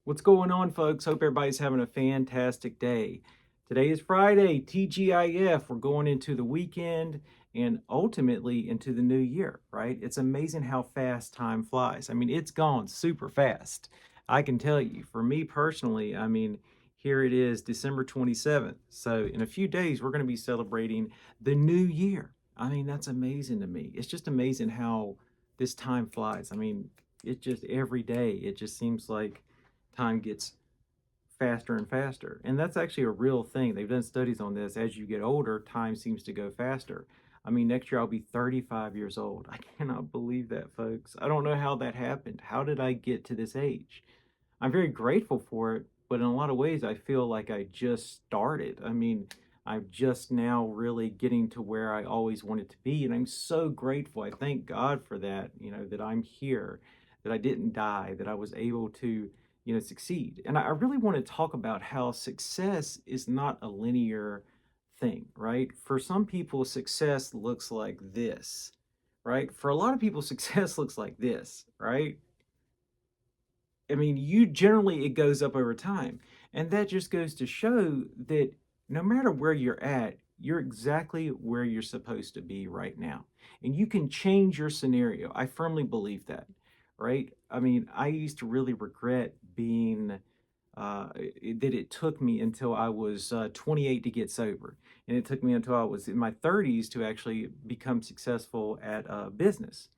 What's going on, folks? Hope everybody's having a fantastic day. Today is Friday, TGIF. We're going into the weekend and ultimately into the new year, right? It's amazing how fast time flies. I mean, it's gone super fast. I can tell you, for me personally, here it is, December 27th. So, in a few days, we're going to be celebrating the new year. I mean, that's amazing to me. It's just amazing how this time flies. I mean, it just every day, it just seems like time gets faster and faster. And that's actually a real thing. They've done studies on this. As you get older, time seems to go faster. I mean, next year I'll be 35 years old. I cannot believe that, folks. I don't know how that happened. How did I get to this age? I'm very grateful for it, but in a lot of ways, I feel like I just started. I mean, I'm just now really getting to where I always wanted to be. And I'm so grateful. I thank God for that, that I'm here, that I didn't die, that I was able to, succeed. And I really want to talk about how success is not a linear thing, right? For some people, success looks like this, right? For a lot of people, success looks like this, right? I mean, you generally it goes up over time. And that just goes to show that no matter where you're at, you're exactly where you're supposed to be right now. And you can change your scenario. I firmly believe that, right? I mean, I used to really regret being that it took me until I was 28 to get sober. And it took me until I was in my 30s to actually become successful at business.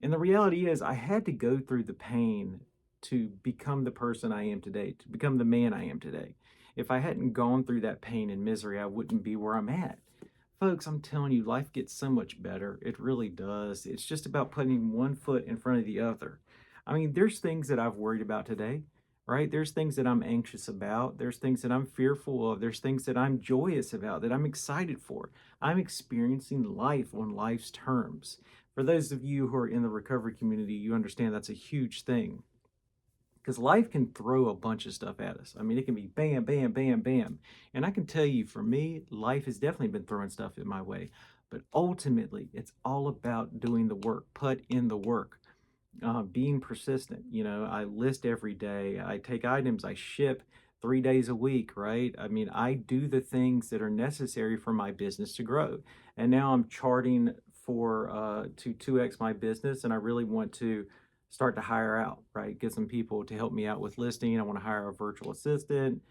And the reality is, I had to go through the pain to become the person I am today, to become the man I am today. If I hadn't gone through that pain and misery, I wouldn't be where I'm at. Folks, I'm telling you, life gets so much better. It really does. It's just about putting one foot in front of the other. I mean, there's things that I've worried about today, right? There's things that I'm anxious about. There's things that I'm fearful of. There's things that I'm joyous about, that I'm excited for. I'm experiencing life on life's terms. For those of you who are in the recovery community, you understand that's a huge thing because life can throw a bunch of stuff at us. I mean, it can be bam, bam, bam, bam. And I can tell you, for me, life has definitely been throwing stuff in my way. But ultimately, it's all about doing the work, put in the work, being persistent. I list every day, I take items, I ship 3 days a week, right? I mean, I do the things that are necessary for my business to grow. And now I'm charting for to 2x my business, and I really want to start to hire out, right? Get some people to help me out with listing. I want to hire a virtual assistant.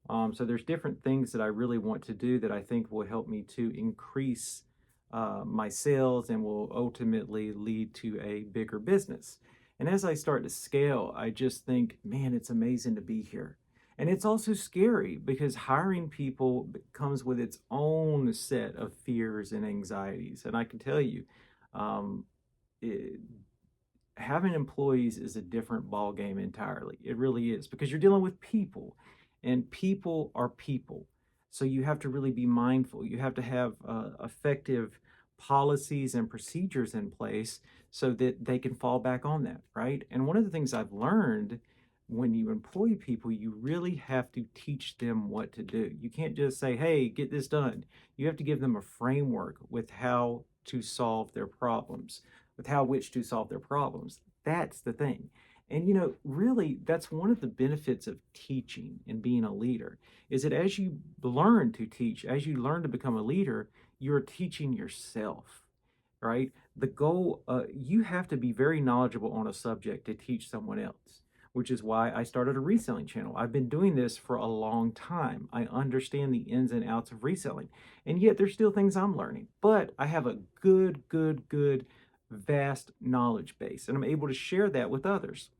So there's different things that I really want to do that I think will help me to increase my sales and will ultimately lead to a bigger business. And as I start to scale, I just think, man, it's amazing to be here. And it's also scary because hiring people comes with its own set of fears and anxieties. And I can tell you, um, it, having employees is a different ball game entirely. It really is, because you're dealing with people, and people are people. So you have to really be mindful. You have to have effective policies and procedures in place so that they can fall back on that, right? And one of the things I've learned, when you employ people, you really have to teach them what to do. You can't just say, hey, get this done. You have to give them a framework with how to solve their problems, with how which to solve their problems. That's the thing. And really, that's one of the benefits of teaching and being a leader, is that as you learn to teach, as you learn to become a leader, you're teaching yourself, right? The goal, you have to be very knowledgeable on a subject to teach someone else, which is why I started a reselling channel. I've been doing this for a long time. I understand the ins and outs of reselling, and yet there's still things I'm learning. But I have a good, vast knowledge base, and I'm able to share that with others.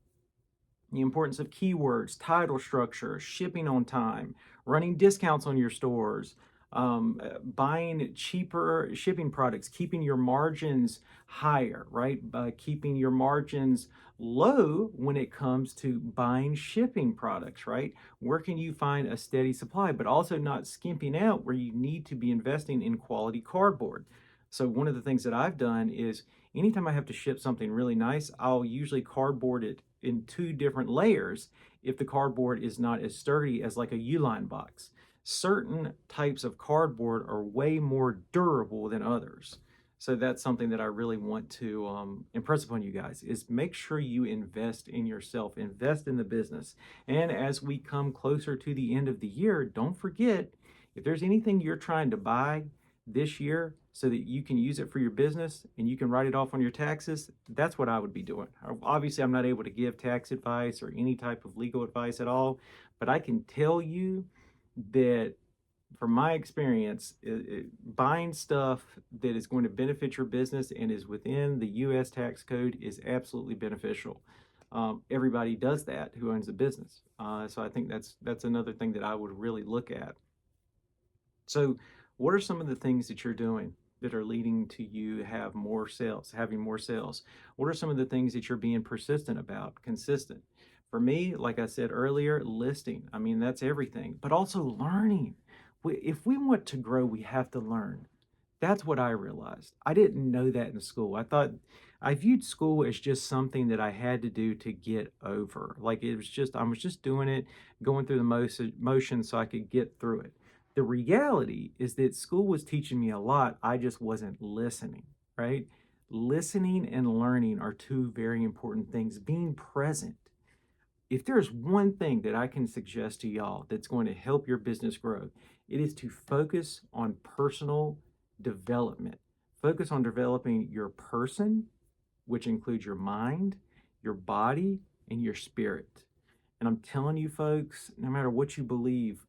The importance of keywords, title structure, shipping on time, running discounts on your stores, buying cheaper shipping products, keeping your margins higher, right? Keeping your margins low when it comes to buying shipping products, right? Where can you find a steady supply, but also not skimping out where you need to be investing in quality cardboard? So one of the things that I've done is anytime I have to ship something really nice, I'll usually cardboard it in two different layers if the cardboard is not as sturdy as like a Uline box. Certain types of cardboard are way more durable than others. So that's something that I really want to impress upon you guys is make sure you invest in yourself, invest in the business. And as we come closer to the end of the year, don't forget if there's anything you're trying to buy this year so that you can use it for your business and you can write it off on your taxes, that's what I would be doing. Obviously, I'm not able to give tax advice or any type of legal advice at all, but I can tell you that from my experience, buying stuff that is going to benefit your business and is within the U.S. tax code is absolutely beneficial. Everybody does that who owns a business. So I think that's another thing that I would really look at. So, what are some of the things that you're doing that are leading to you have more sales, having more sales? What are some of the things that you're being persistent about, consistent? For me, like I said earlier, listing. I mean, that's everything, but also learning. If we want to grow, we have to learn. That's what I realized. I didn't know that in school. I viewed school as just something that I had to do to get over. Like it was just, I was just doing it, going through the motion so I could get through it. The reality is that school was teaching me a lot. I just wasn't listening, right? Listening and learning are two very important things. Being present. If there's one thing that I can suggest to y'all that's going to help your business grow, it is to focus on personal development. Focus on developing your person, which includes your mind, your body, and your spirit. And I'm telling you, folks, no matter what you believe,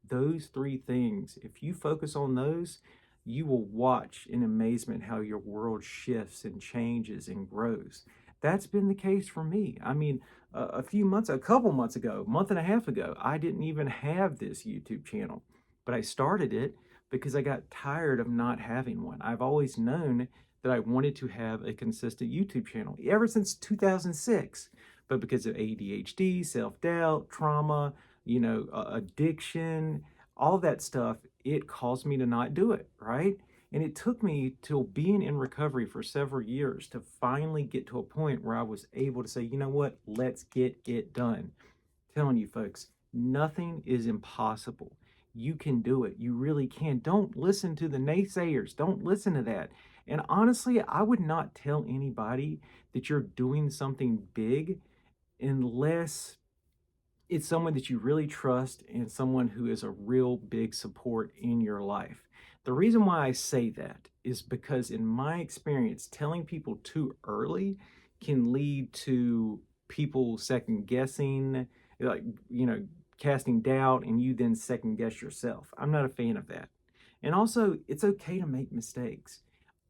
those three things, if you focus on those, you will watch in amazement how your world shifts and changes and grows. That's been the case for me. I mean, a couple months ago, month and a half ago, I didn't even have this YouTube channel, but I started it because I got tired of not having one. I've always known that I wanted to have a consistent YouTube channel ever since 2006, but because of ADHD, self-doubt, trauma, addiction, all that stuff, it caused me to not do it, right? And it took me till being in recovery for several years to finally get to a point where I was able to say, you know what, let's get it done. Telling you folks, nothing is impossible. You can do it. You really can. Don't listen to the naysayers. Don't listen to that. And honestly, I would not tell anybody that you're doing something big unless it's someone that you really trust and someone who is a real big support in your life. The reason why I say that is because, in my experience, telling people too early can lead to people second guessing, like, casting doubt, and you then second guess yourself. I'm not a fan of that. And also, it's okay to make mistakes.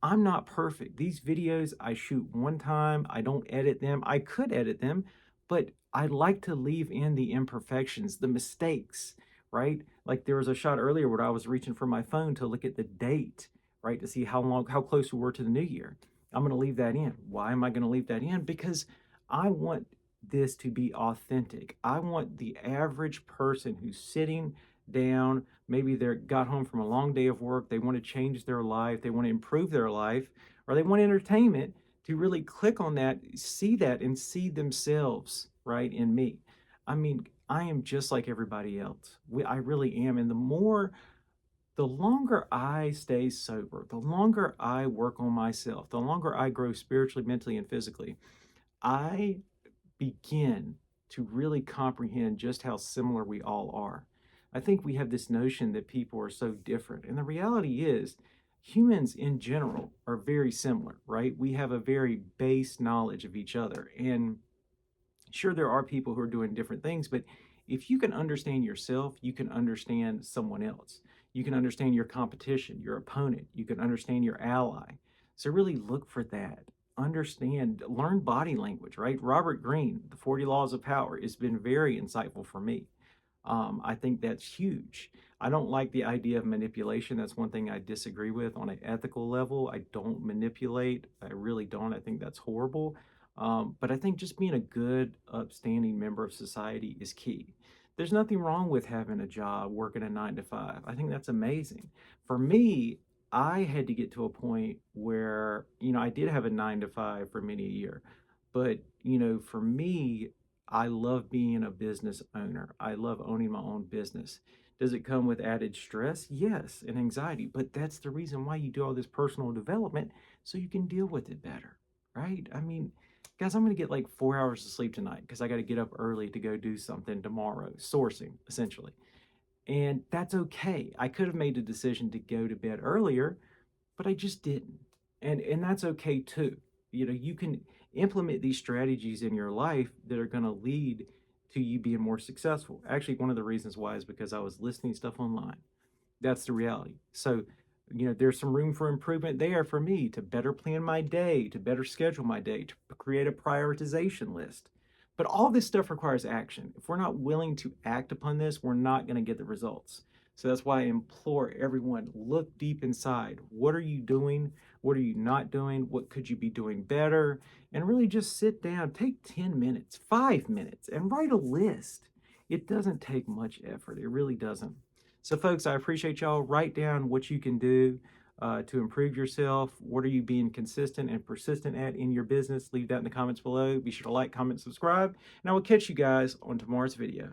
I'm not perfect. These videos I shoot one time, I don't edit them. I could edit them, but I like to leave in the imperfections, the mistakes, right? Like there was a shot earlier where I was reaching for my phone to look at the date, right? To see how close we were to the new year. I'm going to leave that in. Why am I going to leave that in? Because I want this to be authentic. I want the average person who's sitting down, maybe they got home from a long day of work, they want to change their life, they want to improve their life, or they want entertainment, to really click on that, see that, and see themselves, right, in me. I mean, I am just like everybody else. I really am. And the longer I stay sober, the longer I work on myself, the longer I grow spiritually, mentally, and physically, I begin to really comprehend just how similar we all are. I think we have this notion that people are so different. And the reality is, humans in general are very similar, right? We have a very base knowledge of each other. And sure, there are people who are doing different things, but if you can understand yourself, you can understand someone else. You can understand your competition, your opponent. You can understand your ally. So really look for that. Understand, learn body language, right? Robert Greene, The 40 Laws of Power, has been very insightful for me. I think that's huge. I don't like the idea of manipulation. That's one thing I disagree with on an ethical level. I don't manipulate. I really don't. I think that's horrible. But I think just being a good, upstanding member of society is key. There's nothing wrong with having a job, working a 9 to 5. I think that's amazing. For me, I had to get to a point where, I did have a 9 to 5 for many a year. But, for me, I love being a business owner. I love owning my own business. Does it come with added stress? Yes, and anxiety, but that's the reason why you do all this personal development so you can deal with it better, right? I mean, guys, I'm going to get like 4 hours of sleep tonight because I got to get up early to go do something tomorrow, sourcing essentially. And that's okay. I could have made a decision to go to bed earlier, but I just didn't. And that's okay too. You know, you can implement these strategies in your life that are going to lead to you being more successful. Actually, one of the reasons why is because I was listening stuff online. That's the reality. So, you know, there's some room for improvement there for me to better plan my day, to better schedule my day, to create a prioritization list. But all this stuff requires action. If we're not willing to act upon this, we're not going to get the results. So that's why I implore everyone, look deep inside. What are you doing? What are you not doing? What could you be doing better? And really just sit down, take 10 minutes, 5 minutes, and write a list. It doesn't take much effort. It really doesn't. So, folks, I appreciate y'all. Write down what you can do to improve yourself. What are you being consistent and persistent at in your business? Leave that in the comments below. Be sure to like, comment, subscribe, and I will catch you guys on tomorrow's video.